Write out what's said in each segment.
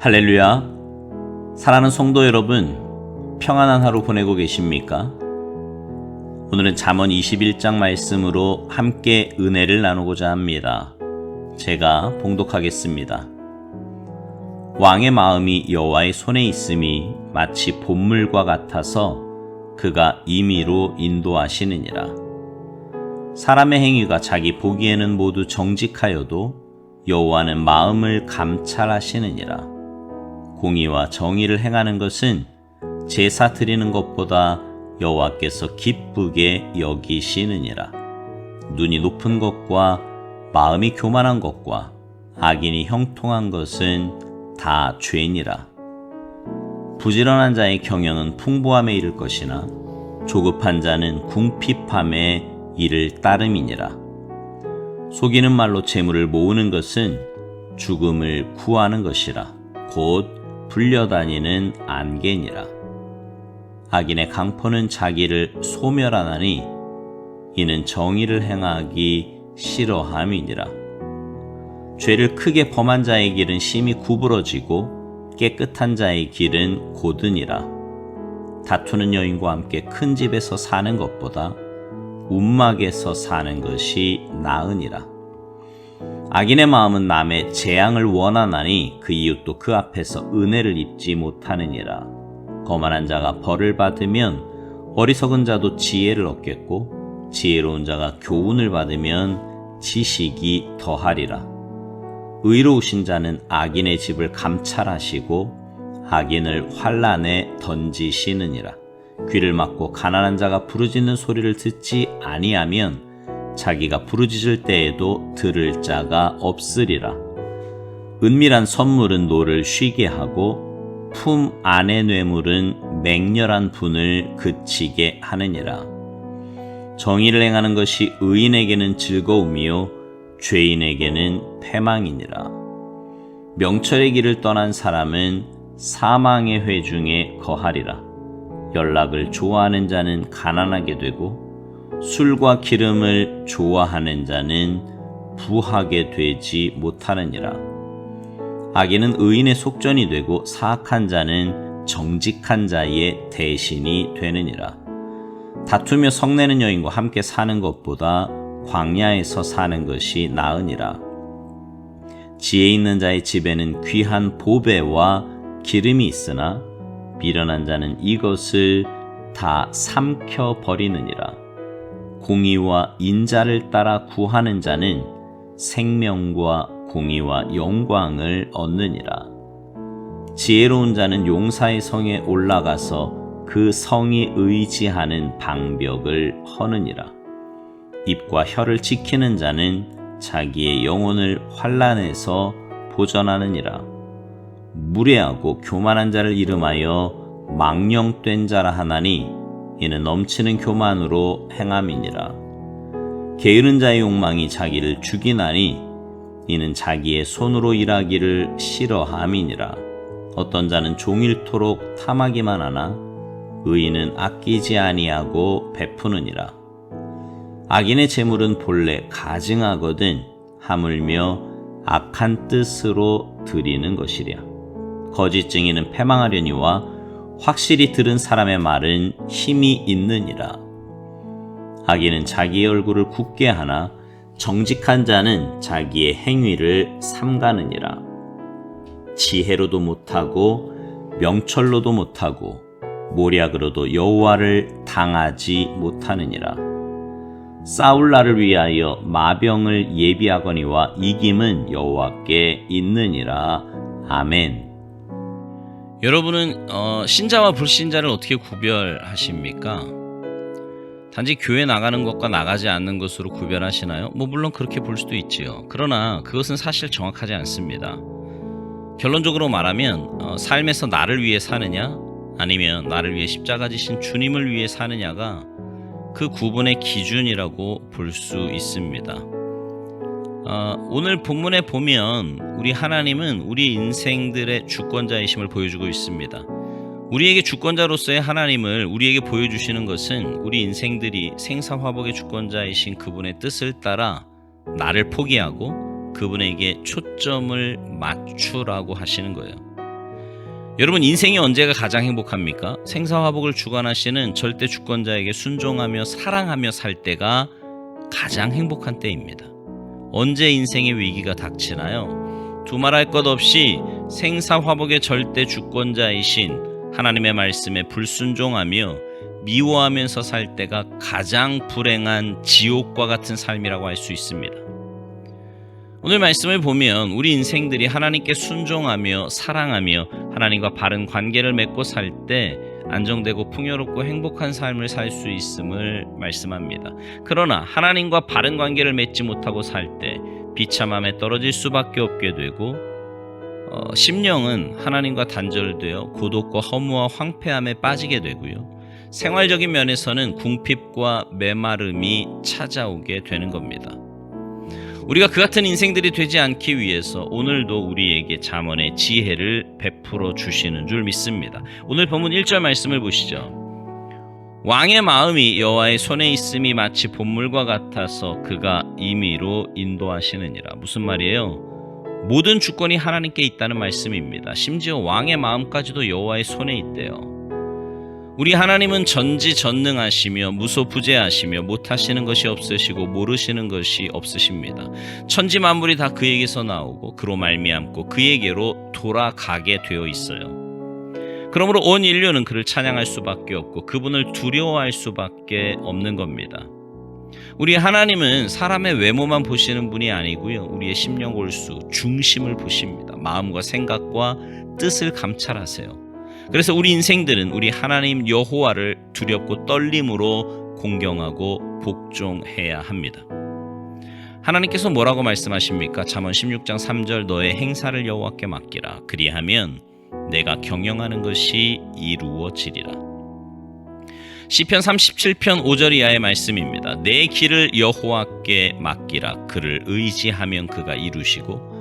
할렐루야. 사랑하는 성도 여러분, 평안한 하루 보내고 계십니까? 오늘은 잠언 21장 말씀으로 함께 은혜를 나누고자 합니다. 제가 봉독하겠습니다. 왕의 마음이 여호와의 손에 있음이 마치 봇물과 같아서 그가 임의로 인도하시느니라. 사람의 행위가 자기 보기에는 모두 정직하여도 여호와는 마음을 감찰하시느니라. 공의와 정의를 행하는 것은 제사 드리는 것보다 여호와께서 기쁘게 여기시느니라. 눈이 높은 것과 마음이 교만한 것과 악인이 형통한 것은 다 죄니라. 부지런한 자의 경영은 풍부함에 이를 것이나 조급한 자는 궁핍함에 이를 따름이니라. 속이는 말로 재물을 모으는 것은 죽음을 구하는 것이라. 곧 불려다니는 안개니라. 악인의 강포는 자기를 소멸하나니 이는 정의를 행하기 싫어함이니라. 죄를 크게 범한 자의 길은 심히 구부러지고 깨끗한 자의 길은 고드니라. 다투는 여인과 함께 큰 집에서 사는 것보다 움막에서 사는 것이 나으니라. 악인의 마음은 남의 재앙을 원하나니 그 이웃도 그 앞에서 은혜를 입지 못하느니라. 거만한 자가 벌을 받으면 어리석은 자도 지혜를 얻겠고 지혜로운 자가 교훈을 받으면 지식이 더하리라. 의로우신 자는 악인의 집을 감찰하시고 악인을 환난에 던지시느니라. 귀를 막고 가난한 자가 부르짖는 소리를 듣지 아니하면 자기가 부르짖을 때에도 들을 자가 없으리라. 은밀한 선물은 노를 쉬게 하고 품 안의 뇌물은 맹렬한 분을 그치게 하느니라. 정의를 행하는 것이 의인에게는 즐거움이요 죄인에게는 패망이니라. 명철의 길을 떠난 사람은 사망의 회중에 거하리라. 연락을 좋아하는 자는 가난하게 되고 술과 기름을 좋아하는 자는 부하게 되지 못하느니라. 악인은 의인의 속전이 되고 사악한 자는 정직한 자의 대신이 되느니라. 다투며 성내는 여인과 함께 사는 것보다 광야에서 사는 것이 나으니라. 지혜 있는 자의 집에는 귀한 보배와 기름이 있으나 미련한 자는 이것을 다 삼켜 버리느니라. 공의와 인자를 따라 구하는 자는 생명과 공의와 영광을 얻느니라. 지혜로운 자는 용사의 성에 올라가서 그 성이 의지하는 방벽을 허느니라. 입과 혀를 지키는 자는 자기의 영혼을 환난에서 보전하느니라. 무례하고 교만한 자를 이름하여 망령된 자라 하나니 이는 넘치는 교만으로 행함이니라. 게으른 자의 욕망이 자기를 죽이나니 이는 자기의 손으로 일하기를 싫어함이니라. 어떤 자는 종일토록 탐하기만 하나 의인은 아끼지 아니하고 베푸느니라. 악인의 재물은 본래 가증하거든 하물며 악한 뜻으로 드리는 것이랴. 거짓 증인은 패망하려니와 확실히 들은 사람의 말은 힘이 있느니라. 악인은 자기의 얼굴을 굳게 하나 정직한 자는 자기의 행위를 삼가느니라. 지혜로도 못하고 명철로도 못하고 모략으로도 여호와를 당하지 못하느니라. 싸울 날을 위하여 마병을 예비하거니와 이김은 여호와께 있느니라. 아멘. 여러분은 신자와 불신자를 어떻게 구별하십니까? 단지 교회 나가는 것과 나가지 않는 것으로 구별하시나요? 물론 그렇게 볼 수도 있지요. 그러나 그것은 사실 정확하지 않습니다. 결론적으로 말하면 삶에서 나를 위해 사느냐 아니면 나를 위해 십자가 지신 주님을 위해 사느냐가 그 구분의 기준이라고 볼 수 있습니다. 오늘 본문에 보면 우리 하나님은 우리 인생들의 주권자이심을 보여주고 있습니다. 우리에게 주권자로서의 하나님을 우리에게 보여주시는 것은 우리 인생들이 생사화복의 주권자이신 그분의 뜻을 따라 나를 포기하고 그분에게 초점을 맞추라고 하시는 거예요. 여러분, 인생이 언제가 가장 행복합니까? 생사화복을 주관하시는 절대 주권자에게 순종하며 사랑하며 살 때가 가장 행복한 때입니다. 언제 인생의 위기가 닥치나요? 두말할 것 없이 생사화복의 절대 주권자이신 하나님의 말씀에 불순종하며 미워하면서 살 때가 가장 불행한 지옥과 같은 삶이라고 할 수 있습니다. 오늘 말씀을 보면 우리 인생들이 하나님께 순종하며 사랑하며 하나님과 바른 관계를 맺고 살 때 안정되고 풍요롭고 행복한 삶을 살 수 있음을 말씀합니다. 그러나 하나님과 바른 관계를 맺지 못하고 살 때 비참함에 떨어질 수밖에 없게 되고 심령은 하나님과 단절되어 고독과 허무와 황폐함에 빠지게 되고요. 생활적인 면에서는 궁핍과 메마름이 찾아오게 되는 겁니다. 우리가 그 같은 인생들이 되지 않기 위해서 오늘도 우리에게 잠언의 지혜를 베풀어 주시는 줄 믿습니다. 오늘 본문 1절 말씀을 보시죠. 왕의 마음이 여호와의 손에 있음이 마치 본물과 같아서 그가 임의로 인도하시느니라. 무슨 말이에요? 모든 주권이 하나님께 있다는 말씀입니다. 심지어 왕의 마음까지도 여호와의 손에 있대요. 우리 하나님은 전지전능하시며 무소부재하시며 못하시는 것이 없으시고 모르시는 것이 없으십니다. 천지 만물이 다 그에게서 나오고 그로 말미암고 그에게로 돌아가게 되어 있어요. 그러므로 온 인류는 그를 찬양할 수밖에 없고 그분을 두려워할 수밖에 없는 겁니다. 우리 하나님은 사람의 외모만 보시는 분이 아니고요. 우리의 심령 골수, 중심을 보십니다. 마음과 생각과 뜻을 감찰하세요. 그래서 우리 인생들은 우리 하나님 여호와를 두렵고 떨림으로 공경하고 복종해야 합니다. 하나님께서 뭐라고 말씀하십니까? 잠언 16장 3절 너의 행사를 여호와께 맡기라. 그리하면 내가 경영하는 것이 이루어지리라. 시편 37편 5절 이하의 말씀입니다. 내 길을 여호와께 맡기라. 그를 의지하면 그가 이루시고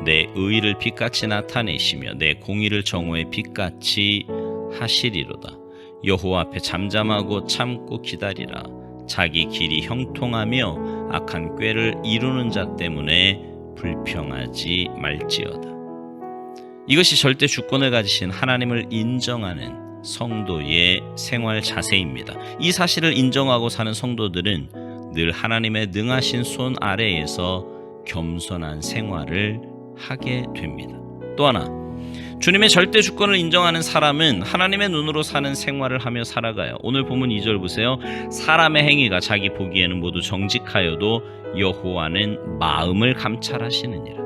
내 의를 빛같이 나타내시며 내 공의를 정오의 빛같이 하시리로다. 여호와 앞에 잠잠하고 참고 기다리라. 자기 길이 형통하며 악한 꾀를 이루는 자 때문에 불평하지 말지어다. 이것이 절대 주권을 가지신 하나님을 인정하는 성도의 생활 자세입니다. 이 사실을 인정하고 사는 성도들은 늘 하나님의 능하신 손 아래에서 겸손한 생활을 하게 됩니다. 또 하나, 주님의 절대 주권을 인정하는 사람은 하나님의 눈으로 사는 생활을 하며 살아가요. 오늘 본문 2절 보세요. 사람의 행위가 자기 보기에는 모두 정직하여도 여호와는 마음을 감찰하시느니라.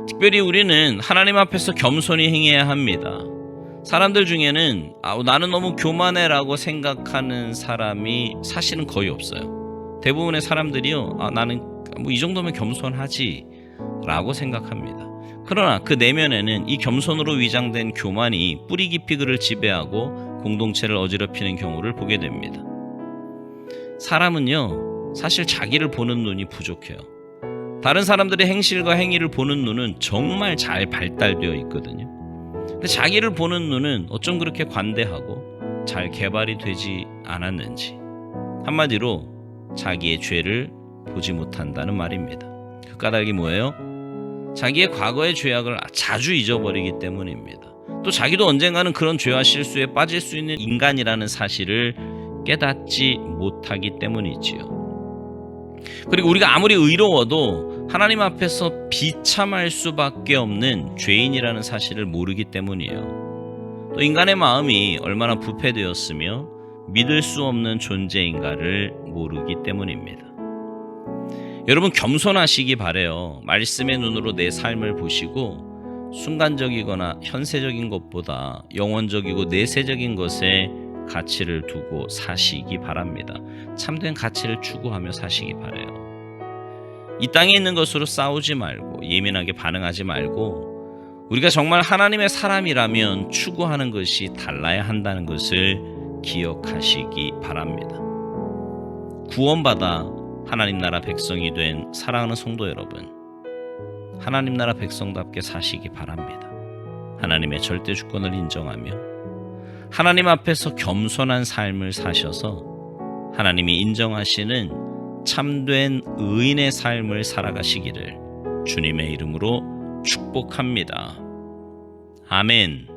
특별히 우리는 하나님 앞에서 겸손히 행해야 합니다. 사람들 중에는 나는 너무 교만해라고 생각하는 사람이 사실은 거의 없어요. 대부분의 사람들이요, 나는 이 정도면 겸손하지 라고 생각합니다. 그러나 그 내면에는 이 겸손으로 위장된 교만이 뿌리 깊이 그를 지배하고 공동체를 어지럽히는 경우를 보게 됩니다. 사람은요, 사실 자기를 보는 눈이 부족해요. 다른 사람들의 행실과 행위를 보는 눈은 정말 잘 발달되어 있거든요. 근데 자기를 보는 눈은 어쩜 그렇게 관대하고 잘 개발이 되지 않았는지, 한마디로 자기의 죄를 보지 못한다는 말입니다. 그 까닭이 뭐예요? 자기의 과거의 죄악을 자주 잊어버리기 때문입니다. 또 자기도 언젠가는 그런 죄와 실수에 빠질 수 있는 인간이라는 사실을 깨닫지 못하기 때문이지요. 그리고 우리가 아무리 의로워도 하나님 앞에서 비참할 수밖에 없는 죄인이라는 사실을 모르기 때문이에요. 또 인간의 마음이 얼마나 부패되었으며 믿을 수 없는 존재인가를 모르기 때문입니다. 여러분, 겸손하시기 바래요. 말씀의 눈으로 내 삶을 보시고 순간적이거나 현세적인 것보다 영원적이고 내세적인 것에 가치를 두고 사시기 바랍니다. 참된 가치를 추구하며 사시기 바래요. 이 땅에 있는 것으로 싸우지 말고 예민하게 반응하지 말고 우리가 정말 하나님의 사람이라면 추구하는 것이 달라야 한다는 것을 기억하시기 바랍니다. 구원받아 하나님 나라 백성이 된 사랑하는 성도 여러분, 하나님 나라 백성답게 사시기 바랍니다. 하나님의 절대 주권을 인정하며 하나님 앞에서 겸손한 삶을 사셔서 하나님이 인정하시는 참된 의인의 삶을 살아가시기를 주님의 이름으로 축복합니다. 아멘.